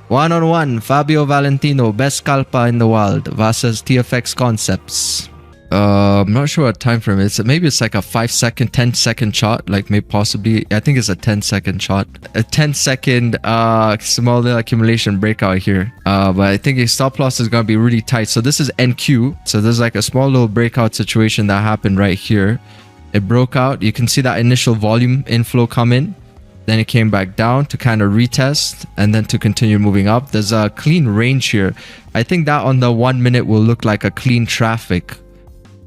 1-on-1, Fabio Valentino, best scalper in the world versus TFX Concepts. I'm not sure what time frame it's. Maybe it's like a 5-second, 10-second chart. Like maybe possibly, I think it's a 10-second chart. A 10-second small little accumulation breakout here. But I think his stop loss is gonna be really tight. So this is NQ. So there's like a small little breakout situation that happened right here. It broke out. You can see that initial volume inflow come in. Then it came back down to kind of retest and then to continue moving up. There's a clean range here. I think that on the 1 minute will look like a clean traffic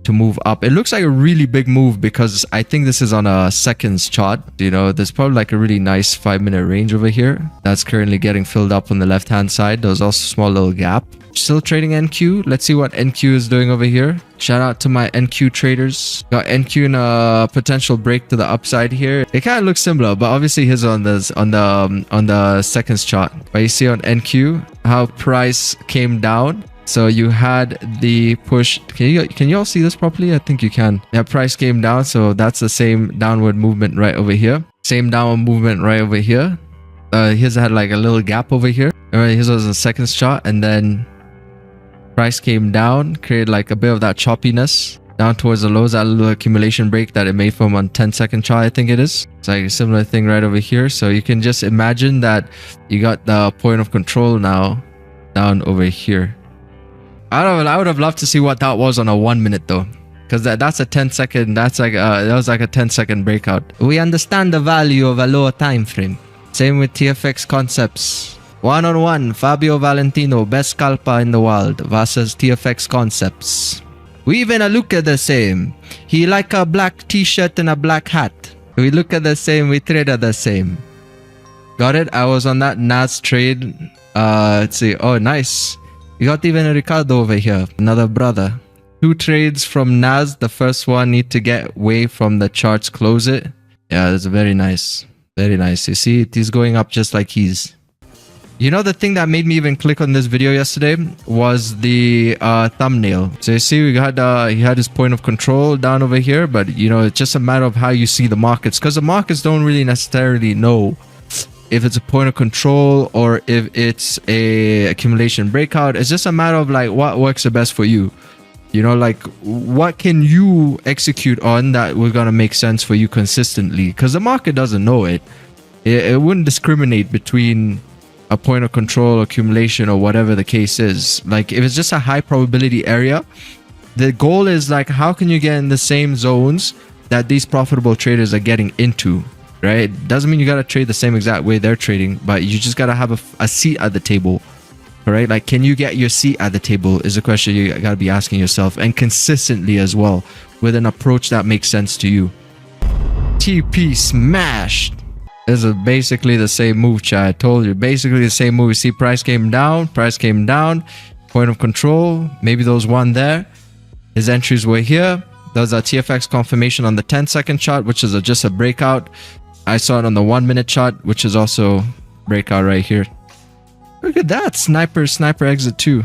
to move up. It looks like a really big move because I think this is on a seconds chart. You know, there's probably like a really nice 5-minute range over here that's currently getting filled up on the left hand side. There's also a small little gap. Still trading NQ. Let's see what NQ is doing over here. Shout out to my NQ traders. Got NQ in a potential break to the upside here. It kind of looks similar, but obviously his on the seconds chart. But you see on NQ how price came down. So you had the push. Can you all see this properly? I think you can. Yeah, price came down. So that's the same downward movement right over here. Same downward movement right over here. Here's had like a little gap over here. Alright, here's was the seconds chart, and then price came down, created like a bit of that choppiness down towards the lows. That little accumulation break that it made from on 10-second chart, I think it is. It's like a similar thing right over here. So you can just imagine that you got the point of control now down over here. I would have loved to see what that was on a 1 minute though, because that's a 10-second. That's like that was like a 10-second breakout. We understand the value of a lower time frame. Same with TFX Concepts. 1-on-1, Fabio Valentino, best scalper in the world versus TFX Concepts. We even look at the same. He like a black t-shirt and a black hat. We look at the same. We trade at the same. Got it? I was on that NAS trade. Let's see. Oh, nice. You got even a Ricardo over here, another brother. 2 trades from NAS. The first one need to get away from the charts, close it. Yeah, that's very nice. Very nice. You see, he's going up just like he's. You know, the thing that made me even click on this video yesterday was the thumbnail. So you see, he had his point of control down over here, but you know, it's just a matter of how you see the markets, because the markets don't really necessarily know if it's a point of control or if it's a accumulation breakout. It's just a matter of like what works the best for you. You know, like what can you execute on that we're gonna make sense for you consistently, because the market doesn't know it. It wouldn't discriminate between a point of control, accumulation, or whatever the case is. Like if it's just a high probability area, the goal is like, how can you get in the same zones that these profitable traders are getting into? Right? Doesn't mean you gotta trade the same exact way they're trading, but you just gotta have a seat at the table. All right? Like, can you get your seat at the table is a question you gotta be asking yourself, and consistently as well, with an approach that makes sense to you. TP smashed. This is basically the same move, chat. I told you, basically the same move. You see, price came down, point of control. Maybe those one there. His entries were here. There's a TFX confirmation on the 10-second chart, which is just a breakout. I saw it on the 1 minute chart, which is also breakout right here. Look at that. Sniper exit too.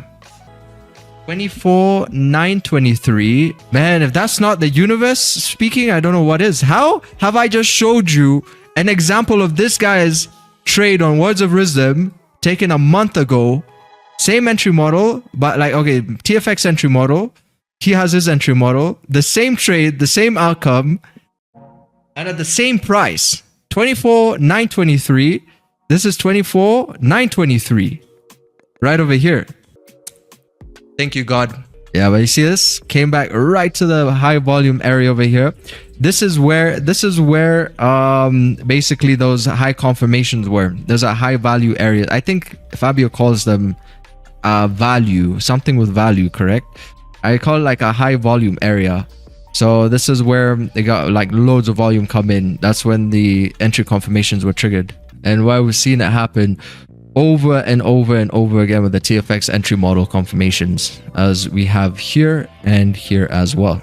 24,923. Man, if that's not the universe speaking, I don't know what is. How have I just showed you an example of this guy's trade on Words of Wisdom taken a month ago? Same entry model, but like, okay, TFX entry model. He has his entry model. The same trade, the same outcome, and at the same price. 24,923. This is 24,923. Right over here. Thank you, God. Yeah, but you see this? Came back right to the high volume area over here. This is where basically those high confirmations were. There's a high value area. I think Fabio calls them value, something with value, correct? I call it like a high volume area. So this is where they got like loads of volume come in. That's when the entry confirmations were triggered. And why we've seen it happen over and over and over again with the TFX entry model confirmations, as we have here and here as well.